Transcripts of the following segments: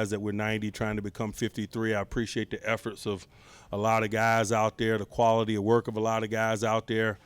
guys that were 90 trying to become 53. I appreciate the efforts of a lot of guys out there, the quality of work of a lot of guys out there.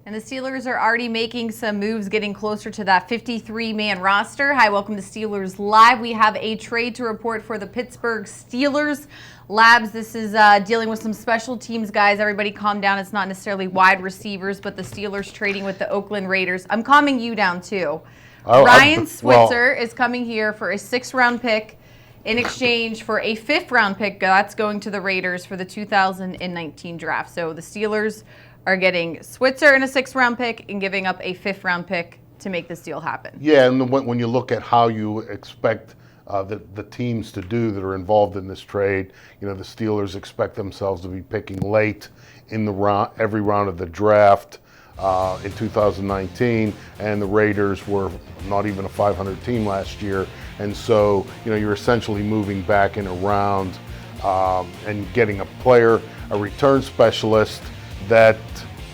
And the Steelers are already making some moves, getting closer to that 53-man roster. Hi, welcome to Steelers Live. We have a trade to report for the Pittsburgh Steelers. Labs, this is dealing with some special teams guys. Everybody calm down. It's not necessarily wide receivers, but the Steelers trading with the Oakland Raiders. I'm calming you down, too. Ryan Switzer is coming here for a 6th-round pick in exchange for a 5th-round pick. That's going to the Raiders for the 2019 draft. So the Steelers are getting Switzer in a 6th-round pick and giving up a 5th-round pick to make this deal happen. Yeah, and when you look at how you expect the teams to do that are involved in this trade, the Steelers expect themselves to be picking late in the every round of the draft in 2019, and the Raiders were not even a 500 team last year, and so you're essentially moving back in a round and getting a player, a return specialist that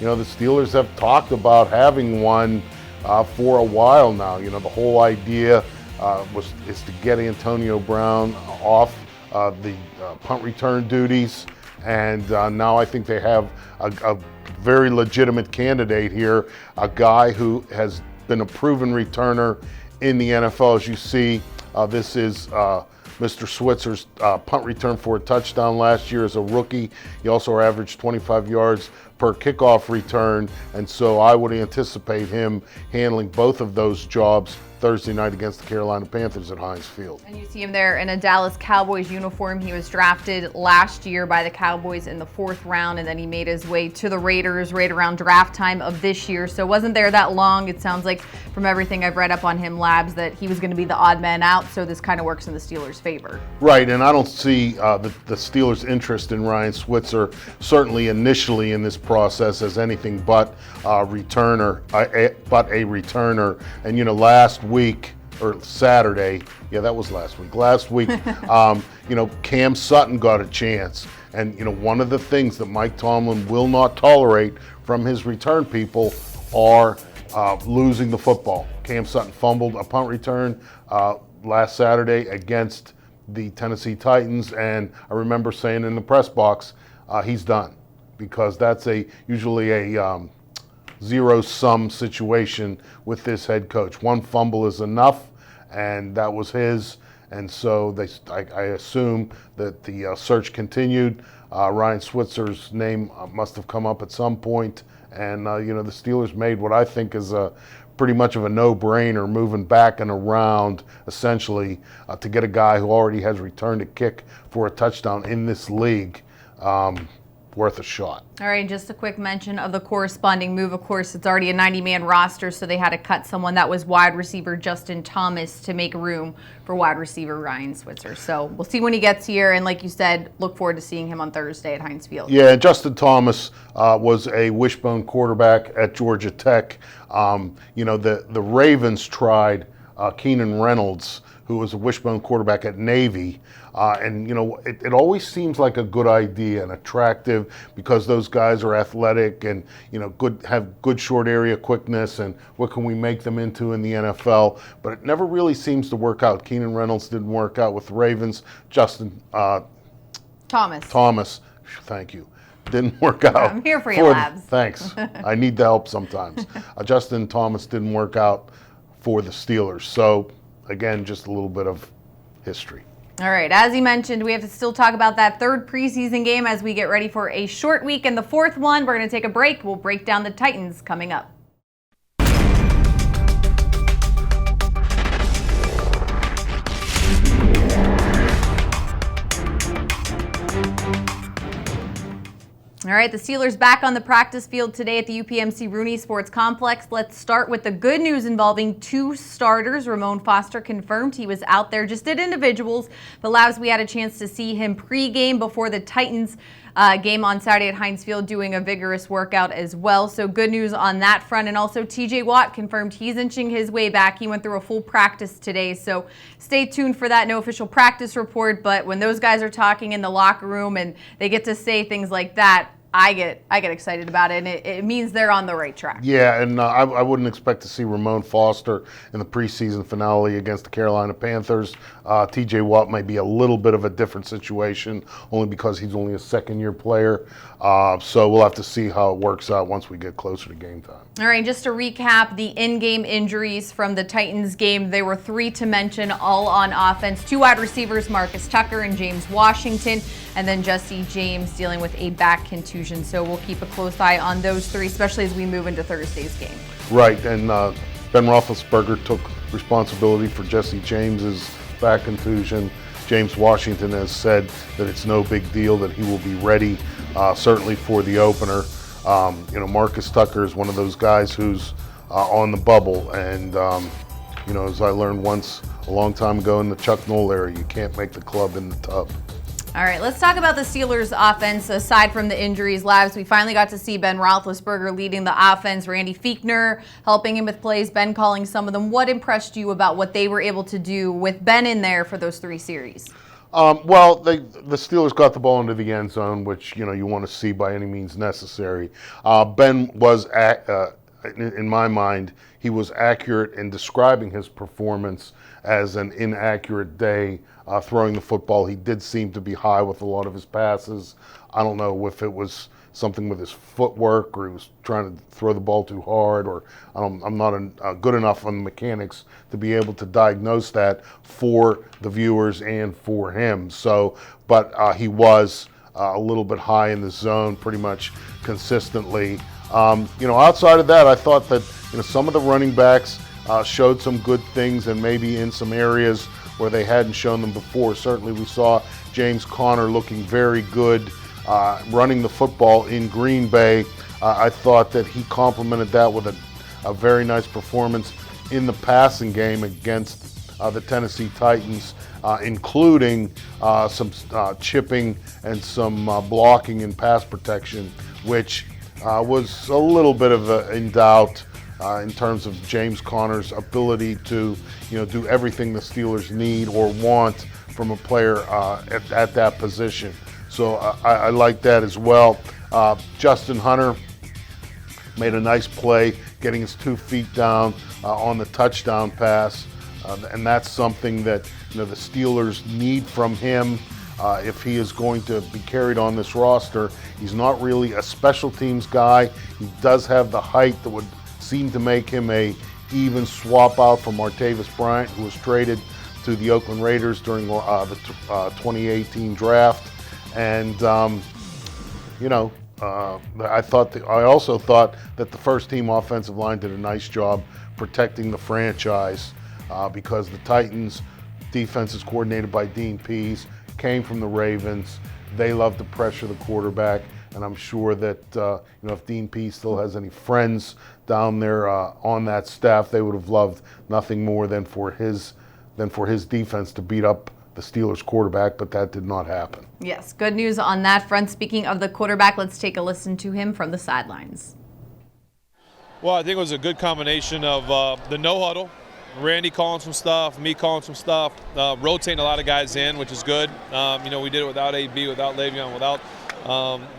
the Steelers have talked about having one for a while now. The whole idea is to get Antonio Brown off the punt return duties, and now I think they have a very legitimate candidate here, a guy who has been a proven returner in the NFL. As you see, this is Mr. Switzer's punt return for a touchdown last year as a rookie. He also averaged 25 yards per kickoff return, and so I would anticipate him handling both of those jobs Thursday night against the Carolina Panthers at Heinz Field. And you see him there in a Dallas Cowboys uniform. He was drafted last year by the Cowboys in the 4th round, and then he made his way to the Raiders right around draft time of this year. So wasn't there that long. It sounds like from everything I've read up on him, Labs, that he was going to be the odd man out, so this kind of works in the Steelers' favor. Right, and I don't see the Steelers' interest in Ryan Switzer, certainly initially in this process, as anything but a returner. And last week, or Saturday, yeah, that was last week. Last week, Cam Sutton got a chance. And, one of the things that Mike Tomlin will not tolerate from his return people are losing the football. Cam Sutton fumbled a punt return last Saturday against the Tennessee Titans, and I remember saying in the press box, he's done, because that's usually a zero-sum situation with this head coach. One fumble is enough, and that was his. And so I assume that the search continued. Ryan Switzer's name must have come up at some point, and the Steelers made what I think is pretty much of a no-brainer, moving back and around essentially to get a guy who already has returned a kick for a touchdown in this league. Worth a shot. All right, and just a quick mention of the corresponding move. Of course, it's already a 90-man roster, so they had to cut someone. That was wide receiver Justin Thomas to make room for wide receiver Ryan Switzer. So we'll see when he gets here, and like you said, look forward to seeing him on Thursday at Heinz Field. Yeah, Justin Thomas was a wishbone quarterback at Georgia Tech. The Ravens tried Keenan Reynolds, who was a wishbone quarterback at Navy. It always seems like a good idea and attractive, because those guys are athletic and, have good short area quickness, and what can we make them into in the NFL? But it never really seems to work out. Keenan Reynolds didn't work out with the Ravens. Justin Thomas, thank you, didn't work out. I'm here for you, Labs. Thanks. I need the help sometimes. Justin Thomas didn't work out for the Steelers. So, again, just a little bit of history. All right, as he mentioned, we have to still talk about that 3rd preseason game as we get ready for a short week. And the 4th one, we're going to take a break. We'll break down the Titans coming up. All right, the Steelers back on the practice field today at the UPMC Rooney Sports Complex. Let's start with the good news involving 2 starters. Ramon Foster confirmed he was out there, just did individuals. The Labs, we had a chance to see him pregame before the Titans game on Saturday at Heinz Field, doing a vigorous workout as well. So good news on that front. And also TJ Watt confirmed he's inching his way back. He went through a full practice today. So stay tuned for that. No official practice report, but when those guys are talking in the locker room and they get to say things like that, I get excited about it, and it means they're on the right track. Yeah, and I wouldn't expect to see Ramon Foster in the preseason finale against the Carolina Panthers. TJ Watt might be a little bit of a different situation, only because he's only a second-year player. So we'll have to see how it works out once we get closer to game time. All right, just to recap the in-game injuries from the Titans game, there were 3 to mention, all on offense. 2 wide receivers, Marcus Tucker and James Washington, and then Jesse James dealing with a back contusion. So we'll keep a close eye on those 3, especially as we move into Thursday's game. Right, and Ben Roethlisberger took responsibility for Jesse James's back contusion. James Washington has said that it's no big deal, that he will be ready, certainly for the opener. Marcus Tucker is one of those guys who's on the bubble, and as I learned once a long time ago in the Chuck Noll era, you can't make the club in the tub. All right, let's talk about the Steelers' offense. Aside from the injuries, Labs, we finally got to see Ben Roethlisberger leading the offense, Randy Fichtner helping him with plays, Ben calling some of them. What impressed you about what they were able to do with Ben in there for those 3 series? The Steelers got the ball into the end zone, which you want to see by any means necessary. Ben was, in my mind, he was accurate in describing his performance as an inaccurate day throwing the football. He did seem to be high with a lot of his passes. I don't know if it was something with his footwork, or he was trying to throw the ball too hard, or I'm not good enough on the mechanics to be able to diagnose that for the viewers and for him. But he was a little bit high in the zone pretty much consistently. Outside of that, I thought that some of the running backs showed some good things, and maybe in some areas where they hadn't shown them before. Certainly we saw James Conner looking very good running the football in Green Bay. I thought that he complemented that with a very nice performance in the passing game against the Tennessee Titans, including some chipping and some blocking and pass protection, which was a little bit of in doubt in terms of James Conner's ability to do everything the Steelers need or want from a player at that position. So I like that as well. Justin Hunter made a nice play, getting his 2 feet down on the touchdown pass, and that's something that the Steelers need from him if he is going to be carried on this roster. He's not really a special teams guy. He does have the height that would seem to make him a even swap out from Martavis Bryant, who was traded to the Oakland Raiders during the 2018 draft. And I also thought that the first team offensive line did a nice job protecting the franchise because the Titans defense is coordinated by Dean Pease, came from the Ravens. They love to pressure the quarterback, and I'm sure that if Dean Pease still has any friends down there on that staff, they would have loved nothing more than for his defense to beat up the Steelers quarterback, but that did not happen. Yes, good news on that front. Speaking of the quarterback, let's take a listen to him from the sidelines. Well, I think it was a good combination of the no huddle, Randy calling some stuff, me calling some stuff, rotating a lot of guys in, which is good. We did it without AB, without Le'Veon, without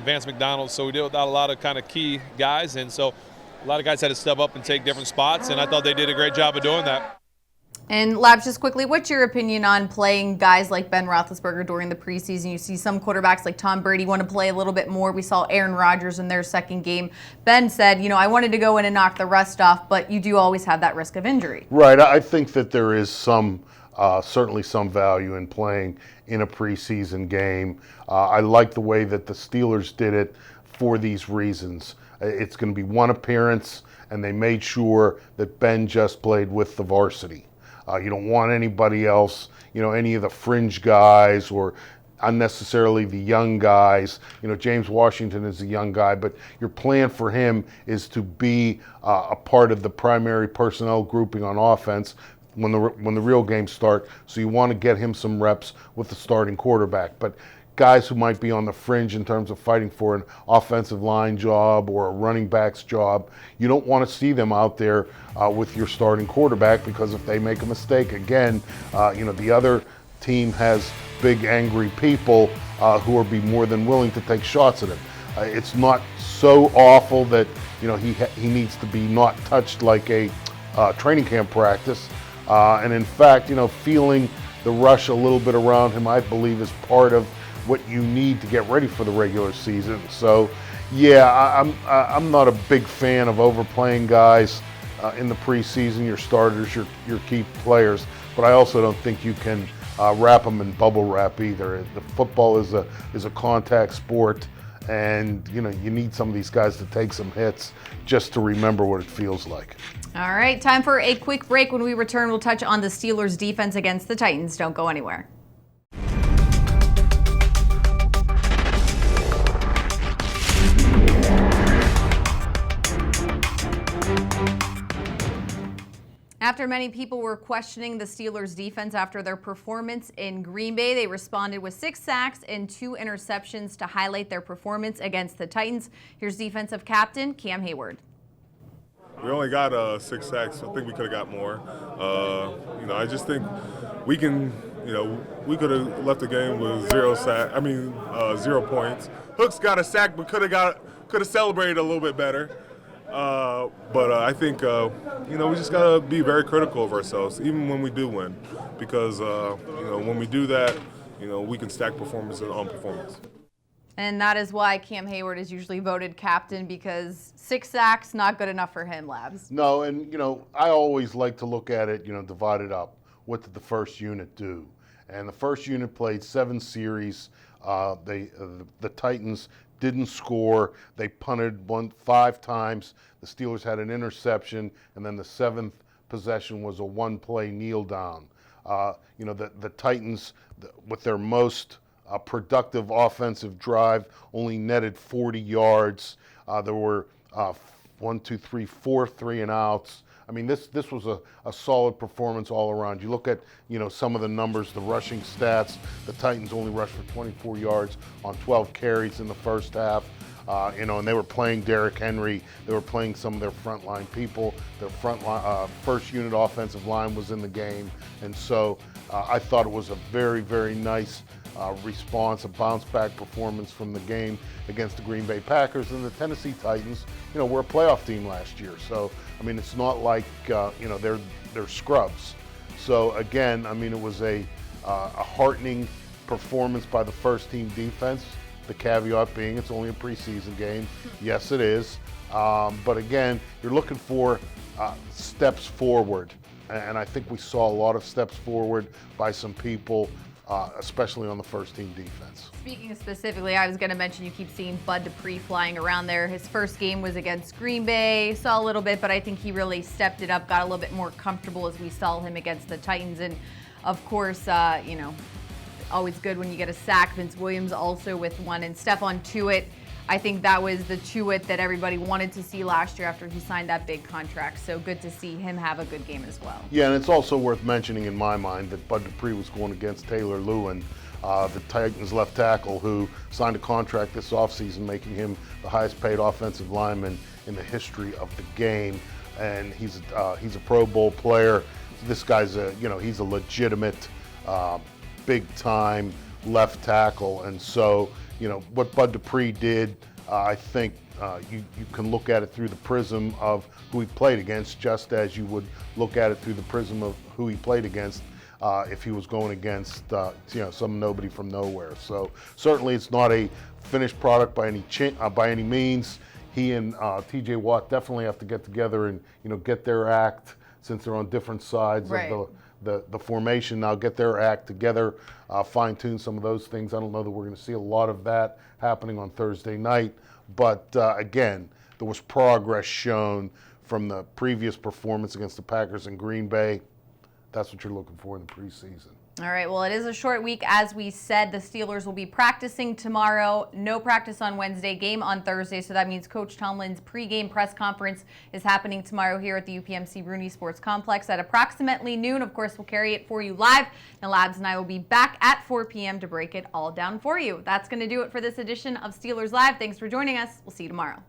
Vance McDonald, so we did it without a lot of kind of key guys, and so a lot of guys had to step up and take different spots, and I thought they did a great job of doing that. And Labs, just quickly, what's your opinion on playing guys like Ben Roethlisberger during the preseason? You see some quarterbacks like Tom Brady want to play a little bit more. We saw Aaron Rodgers in their second game. Ben said, I wanted to go in and knock the rust off, but you do always have that risk of injury. Right. I think that there is certainly some value in playing in a preseason game. I like the way that the Steelers did it for these reasons. It's going to be one appearance, and they made sure that Ben just played with the varsity. You don't want anybody else, any of the fringe guys or unnecessarily the young guys. James Washington is a young guy, but your plan for him is to be a part of the primary personnel grouping on offense when the real games start. So you want to get him some reps with the starting quarterback. But guys who might be on the fringe in terms of fighting for an offensive line job or a running back's job, you don't want to see them out there with your starting quarterback, because if they make a mistake again, the other team has big angry people who will be more than willing to take shots at him. It's not so awful that he needs to be not touched like a training camp practice. And in fact, feeling the rush a little bit around him, I believe, is part of what you need to get ready for the regular season. So, yeah, I'm not a big fan of overplaying guys in the preseason, your starters, your key players. But I also don't think you can wrap them in bubble wrap either. The football is a contact sport, and you need some of these guys to take some hits just to remember what it feels like. All right, time for a quick break. When we return, we'll touch on the Steelers' defense against the Titans. Don't go anywhere. After many people were questioning the Steelers' defense after their performance in Green Bay, they responded with 6 sacks and 2 interceptions to highlight their performance against the Titans. Here's defensive captain Cam Hayward. We only got 6 sacks. I think we could have got more. I just think we can. We could have left the game with 0 points. Hooks got a sack, but could have celebrated a little bit better. But I think we just gotta be very critical of ourselves, even when we do win, because when we do that, we can stack performance on performance. And that is why Cam Hayward is usually voted captain, because 6 sacks, not good enough for him, Labs. No, and I always like to look at it, divided up. What did the first unit do? And the first unit played 7 series. The Titans didn't score. They punted 5 times. The Steelers had an interception, and then the 7th possession was a 1-play kneel down. The Titans, with their most productive offensive drive, only netted 40 yards. There were 4 3-and-outs. I mean, this was a solid performance all around. You look at, some of the numbers, the rushing stats. The Titans only rushed for 24 yards on 12 carries in the first half. And they were playing Derrick Henry. They were playing some of their frontline people. Their first unit offensive line was in the game. And so I thought it was a very, very nice response, a bounce-back performance from the game against the Green Bay Packers. And the Tennessee Titans, were a playoff team last year. So, it's not like, they're scrubs. So, again, it was a heartening performance by the first-team defense. The caveat being it's only a preseason game. Yes, it is. But, again, you're looking for steps forward. And I think we saw a lot of steps forward by some people, especially on the first-team defense. Speaking specifically, I was going to mention you keep seeing Bud Dupree flying around there. His first game was against Green Bay. Saw a little bit, but I think he really stepped it up, got a little bit more comfortable as we saw him against the Titans. And, of course, always good when you get a sack. Vince Williams also with one. And Stephon Tuitt, I think that was the Tuitt that everybody wanted to see last year after he signed that big contract. So good to see him have a good game as well. Yeah, and it's also worth mentioning in my mind that Bud Dupree was going against Taylor Lewin, the Titans left tackle, who signed a contract this offseason, making him the highest paid offensive lineman in the history of the game. And he's a Pro Bowl player. This guy's he's a legitimate big-time left tackle. And so, what Bud Dupree did, I think you can look at it through the prism of who he played against, just as you would look at it through the prism of who he played against if he was going against some nobody from nowhere. So certainly it's not a finished product by any means. He and T.J. Watt definitely have to get together and get their act, since they're on different sides of the formation now, get their act together, fine-tune some of those things. I don't know that we're going to see a lot of that happening on Thursday night. But, again, there was progress shown from the previous performance against the Packers in Green Bay. That's what you're looking for in the preseason. All right, well, it is a short week. As we said, the Steelers will be practicing tomorrow. No practice on Wednesday, game on Thursday. So that means Coach Tomlin's pregame press conference is happening tomorrow here at the UPMC Rooney Sports Complex at approximately noon. Of course, we'll carry it for you live. And Labs and I will be back at 4 p.m. to break it all down for you. That's going to do it for this edition of Steelers Live. Thanks for joining us. We'll see you tomorrow.